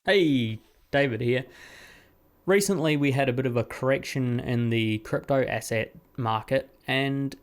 Hey, David here. Recently, we had a bit of a correction in the crypto asset market, and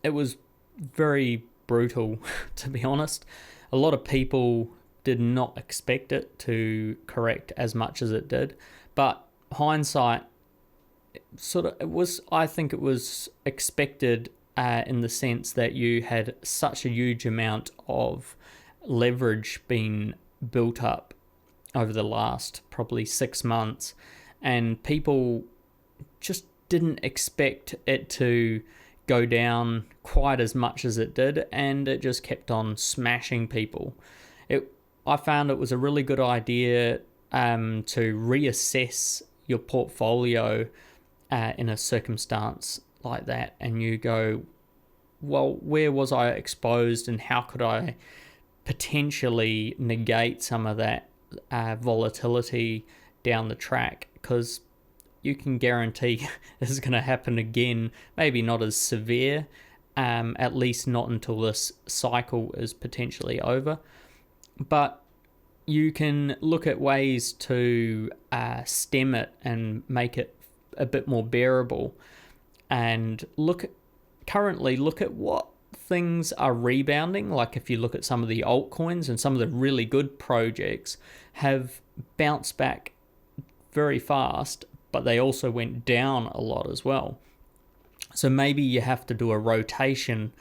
it was very brutal, to be honest. A lot of people did not expect it to correct as much as it did, but hindsight, I think it was expected in the sense that you had such a huge amount of leverage being built up over the last probably 6 months, and people just didn't expect it to go down quite as much as it did, and it just kept on smashing people. I found it was a really good idea to reassess your portfolio in a circumstance like that, and you go, well, where was I exposed, and how could I potentially negate some of that volatility down the track? Because you can guarantee this is going to happen again, maybe not as severe, at least not until this cycle is potentially over. But you can look at ways to stem it and make it a bit more bearable, and currently look at what things are rebounding. Like if you look at some of the altcoins, and some of the really good projects have bounced back very fast, but they also went down a lot as well. So maybe you have to do a rotation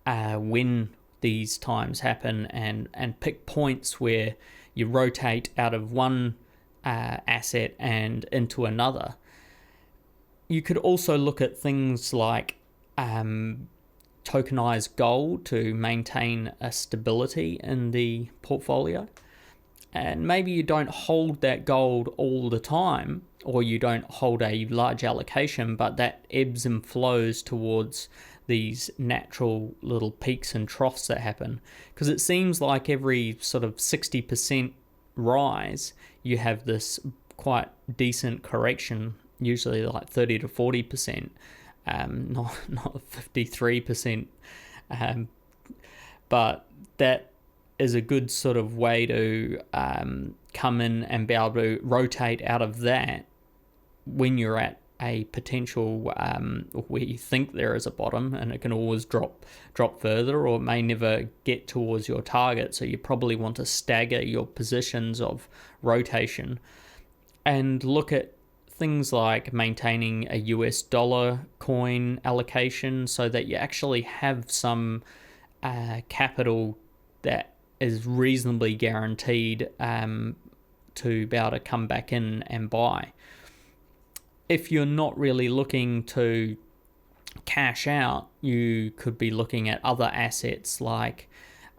when these times happen, and pick points where you rotate out of one asset and into another. You could also look at things like tokenized gold to maintain a stability in the portfolio. And maybe you don't hold that gold all the time, or you don't hold a large allocation, but that ebbs and flows towards these natural little peaks and troughs that happen. Because it seems like every sort of 60% rise, you have this quite decent correction, usually like 30 to 40%, not 53%. But that is a good sort of way to come in and be able to rotate out of that when you're at a potential where you think there is a bottom, and it can always drop further, or it may never get towards your target. So you probably want to stagger your positions of rotation, and look at things like maintaining a US dollar coin allocation, so that you actually have some capital that is reasonably guaranteed to be able to come back in and buy. If you're not really looking to cash out, you could be looking at other assets like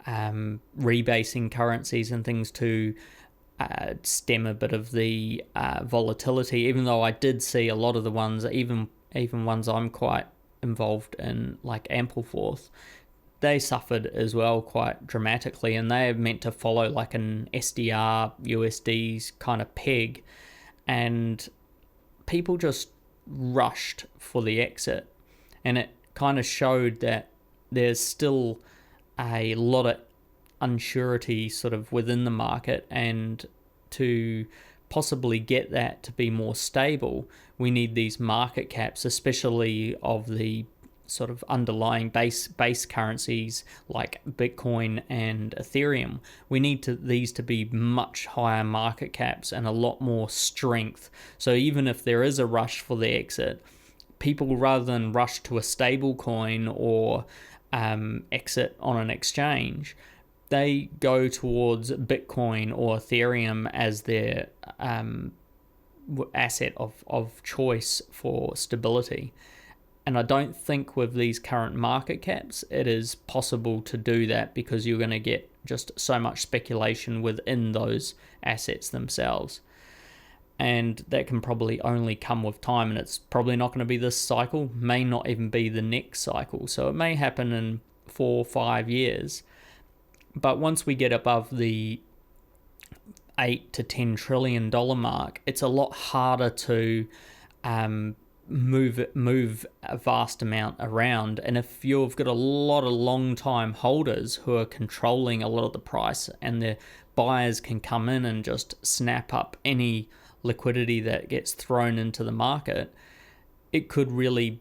rebasing currencies and things to stem a bit of the volatility. Even though I did see a lot of the ones, even ones I'm quite involved in, like Ampleforth, they suffered as well quite dramatically, and they are meant to follow like an SDR USD's kind of peg, and people just rushed for the exit, and it kind of showed that there's still a lot of unsurety sort of within the market, and to possibly get that to be more stable, we need these market caps, especially of the sort of underlying base currencies like Bitcoin and Ethereum. We need these to be much higher market caps and a lot more strength. So even if there is a rush for the exit, people, rather than rush to a stable coin or exit on an exchange, they go towards Bitcoin or Ethereum as their asset of choice for stability. And I don't think with these current market caps it is possible to do that, because you're going to get just so much speculation within those assets themselves. And that can probably only come with time, and it's probably not going to be this cycle, may not even be the next cycle. So it may happen in 4 or 5 years. But once we get above the $8 to $10 trillion mark, it's a lot harder to move a vast amount around. And if you've got a lot of long time holders who are controlling a lot of the price, and they're buyers can come in and just snap up any liquidity that gets thrown into the market, it could really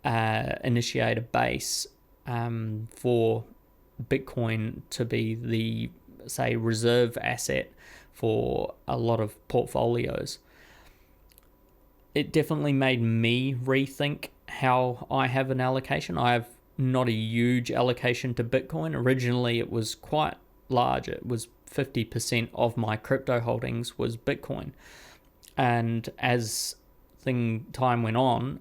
initiate a base for Bitcoin to be the, say, reserve asset for a lot of portfolios. It definitely made me rethink how I have an allocation. I have not a huge allocation to Bitcoin. Originally, it was quite large. It was 50% of my crypto holdings was Bitcoin. And as time went on,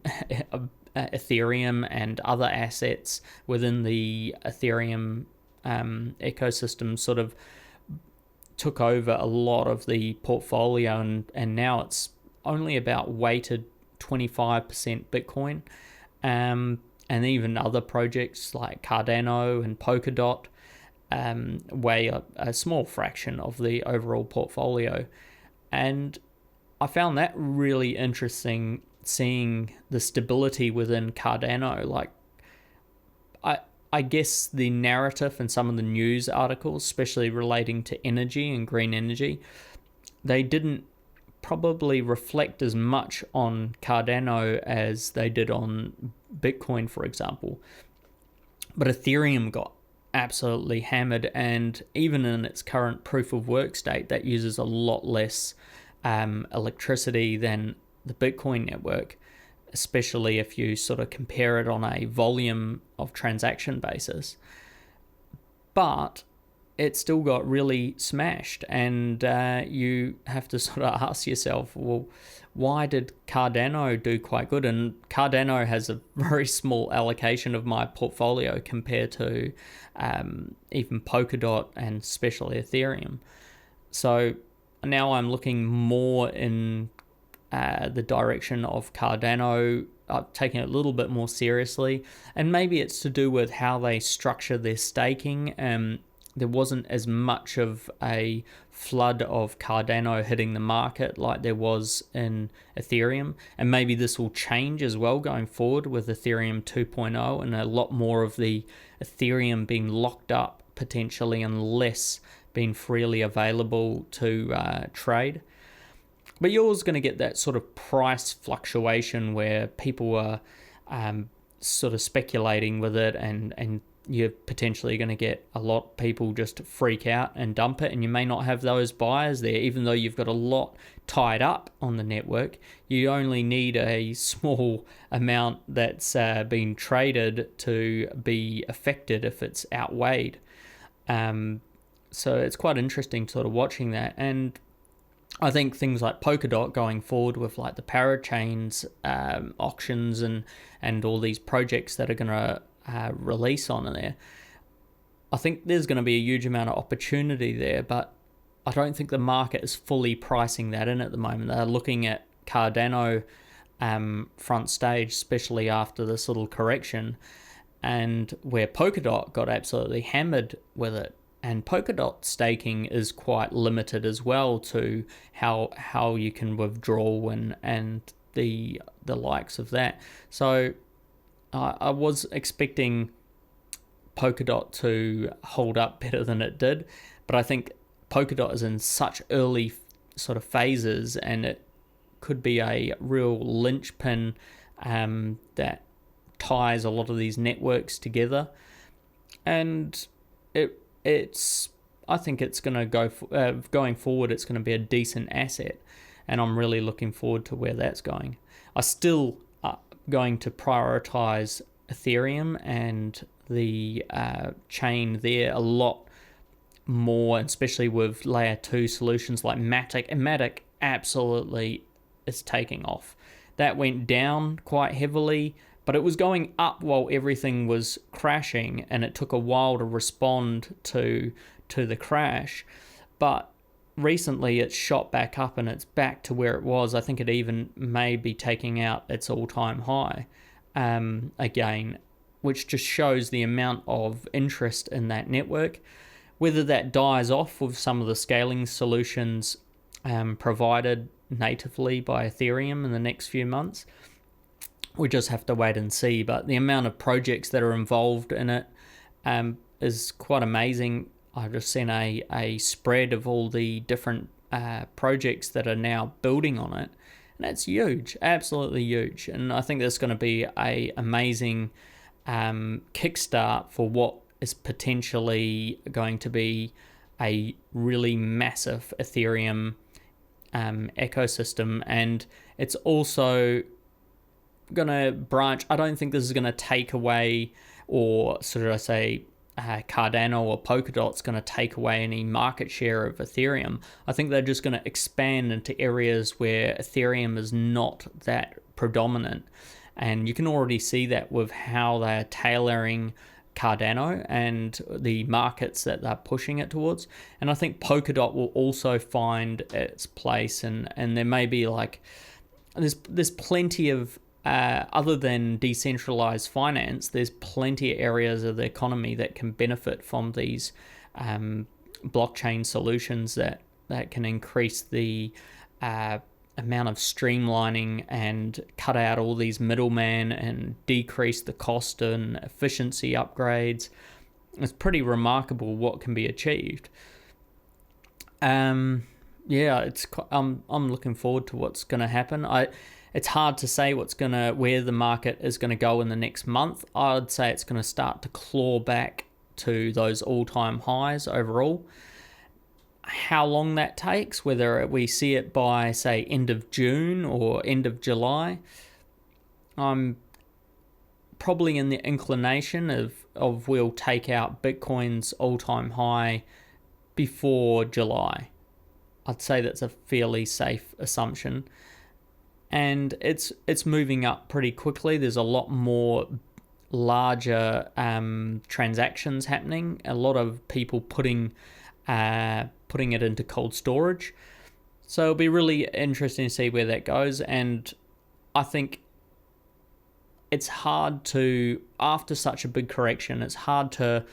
Ethereum and other assets within the Ethereum ecosystem sort of took over a lot of the portfolio, and now it's only about weighted 25% Bitcoin, and even other projects like Cardano and Polkadot weigh a small fraction of the overall portfolio. And I found that really interesting, seeing the stability within Cardano. Like, I guess the narrative and some of the news articles, especially relating to energy and green energy, they didn't probably reflect as much on Cardano as they did on Bitcoin, for example. But Ethereum got absolutely hammered, and even in its current proof of work state, that uses a lot less electricity than the Bitcoin network, especially if you sort of compare it on a volume of transaction basis. But it still got really smashed, and you have to sort of ask yourself, well, why did Cardano do quite good? And Cardano has a very small allocation of my portfolio compared to even Polkadot and especially Ethereum. So now I'm looking more in the direction of Cardano, taking it a little bit more seriously, and maybe it's to do with how they structure their staking. There wasn't as much of a flood of Cardano hitting the market like there was in Ethereum, and maybe this will change as well going forward with Ethereum 2.0 and a lot more of the Ethereum being locked up potentially and less being freely available to trade. But you're always going to get that sort of price fluctuation where people are sort of speculating with it, and you're potentially going to get a lot of people just freak out and dump it, and you may not have those buyers there. Even though you've got a lot tied up on the network, you only need a small amount that's being traded to be affected if it's outweighed. So it's quite interesting sort of watching that. And I think things like Polkadot going forward with like the parachains auctions and all these projects that are going to release on there, I think there's going to be a huge amount of opportunity there, but I don't think the market is fully pricing that in at the moment. They're looking at Cardano front stage, especially after this little correction, and where Polkadot got absolutely hammered with it. And Polkadot staking is quite limited as well to how you can withdraw and the likes of that. So I was expecting Polkadot to hold up better than it did, but I think Polkadot is in such early sort of phases, and it could be a real linchpin that ties a lot of these networks together. And I think it's going to go going forward. It's going to be a decent asset, and I'm really looking forward to where that's going. I still going to prioritize Ethereum and the chain there a lot more, especially with layer 2 solutions like Matic. And Matic absolutely is taking off. That went down quite heavily, but it was going up while everything was crashing, and it took a while to respond to the crash. But recently it's shot back up and it's back to where it was. I think it even may be taking out its all-time high again, which just shows the amount of interest in that network. Whether that dies off with some of the scaling solutions provided natively by Ethereum in the next few months, we just have to wait and see. But the amount of projects that are involved in it is quite amazing. I've just seen a spread of all the different projects that are now building on it, and it's huge, absolutely huge. And I think there's going to be a amazing kickstart for what is potentially going to be a really massive Ethereum ecosystem. And it's also going to branch. I don't think this is going to take away, or sort of say Cardano or Polkadot's going to take away any market share of Ethereum. I think they're just going to expand into areas where Ethereum is not that predominant. And you can already see that with how they're tailoring Cardano and the markets that they're pushing it towards. And I think Polkadot will also find its place, and there may be like there's plenty of other than decentralized finance, there's plenty of areas of the economy that can benefit from these blockchain solutions that can increase the amount of streamlining and cut out all these middlemen and decrease the cost and efficiency upgrades. It's pretty remarkable what can be achieved. I'm looking forward to what's going to happen. It's hard to say where the market is going to go in the next month. I'd say it's going to start to claw back to those all-time highs overall. How long that takes, whether we see it by, say, end of June or end of July, I'm probably in the inclination of we'll take out Bitcoin's all-time high before July. I'd say that's a fairly safe assumption. And it's moving up pretty quickly. There's a lot more larger transactions happening. A lot of people putting it into cold storage. So it'll be really interesting to see where that goes. And I think it's hard to, after such a big correction, it's hard to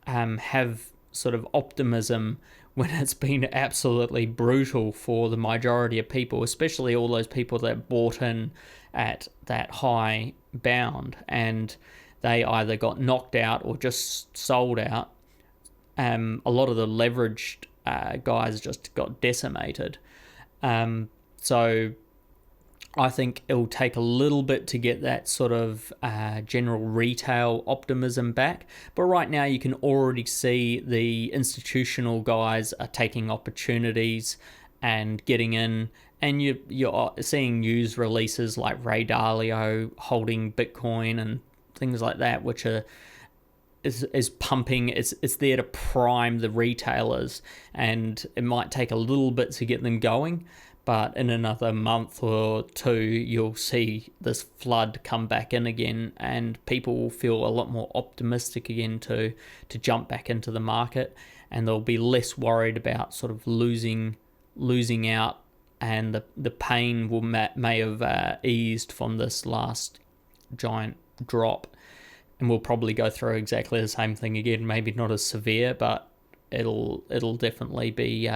have sort of optimism when it's been absolutely brutal for the majority of people, especially all those people that bought in at that high bound and they either got knocked out or just sold out. A lot of the leveraged guys just got decimated. So I think it'll take a little bit to get that sort of general retail optimism back. But right now you can already see the institutional guys are taking opportunities and getting in. And you're seeing news releases like Ray Dalio holding Bitcoin and things like that, which is pumping. It's there to prime the retailers, and it might take a little bit to get them going. But in another month or two, you'll see this flood come back in again, and people will feel a lot more optimistic again to jump back into the market, and they'll be less worried about sort of losing out, and the pain may have eased from this last giant drop, and we'll probably go through exactly the same thing again. Maybe not as severe, but it'll definitely be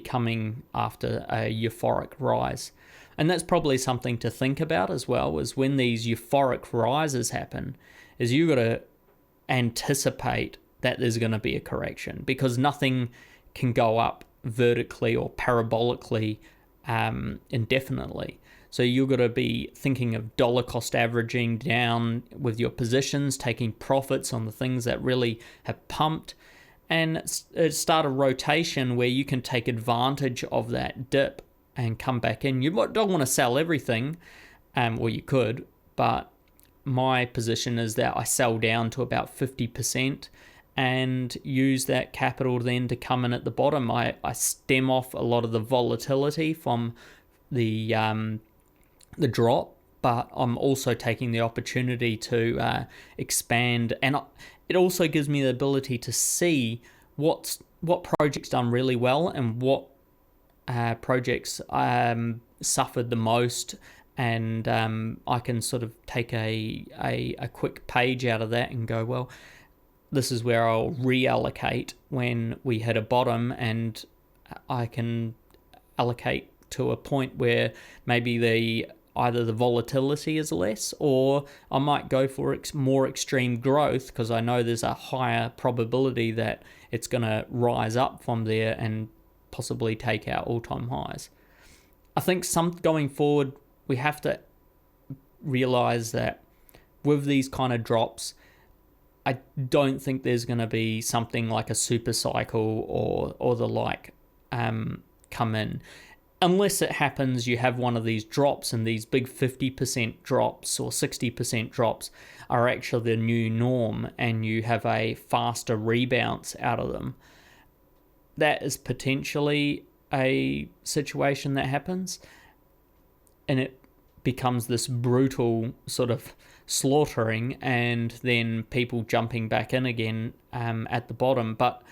coming after a euphoric rise. And that's probably something to think about as well, is when these euphoric rises happen, is you got to anticipate that there's going to be a correction, because nothing can go up vertically or parabolically indefinitely. So you've got to be thinking of dollar cost averaging down with your positions, taking profits on the things that really have pumped, and start a rotation where you can take advantage of that dip and come back in. You don't want to sell everything, or you could, but my position is that I sell down to about 50% and use that capital then to come in at the bottom. I stem off a lot of the volatility from the drop, but I'm also taking the opportunity to expand, and it also gives me the ability to see what projects done really well and what projects suffered the most, and I can sort of take a quick page out of that and go, well, this is where I'll reallocate when we hit a bottom, and I can allocate to a point where maybe the either the volatility is less, or I might go for more extreme growth because I know there's a higher probability that it's going to rise up from there and possibly take out all-time highs. I think going forward, we have to realize that with these kind of drops, I don't think there's going to be something like a super cycle or the like come in. Unless it happens, you have one of these drops, and these big 50% drops or 60% drops are actually the new norm, and you have a faster rebounce out of them. That is potentially a situation that happens, and it becomes this brutal sort of slaughtering, and then people jumping back in again at the bottom. But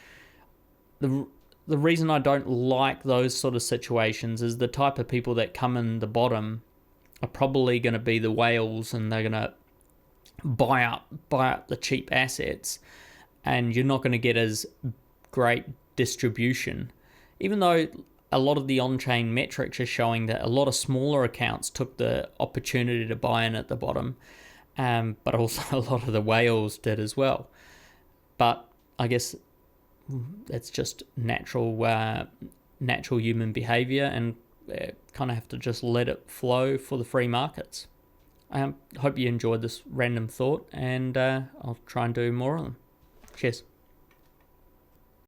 the reason I don't like those sort of situations is the type of people that come in the bottom are probably going to be the whales, and they're going to buy up the cheap assets, and you're not going to get as great distribution. Even though a lot of the on-chain metrics are showing that a lot of smaller accounts took the opportunity to buy in at the bottom, but also a lot of the whales did as well. But I guess that's just natural human behavior, and kind of have to just let it flow for the free markets. I hope you enjoyed this random thought, and I'll try and do more of them. Cheers.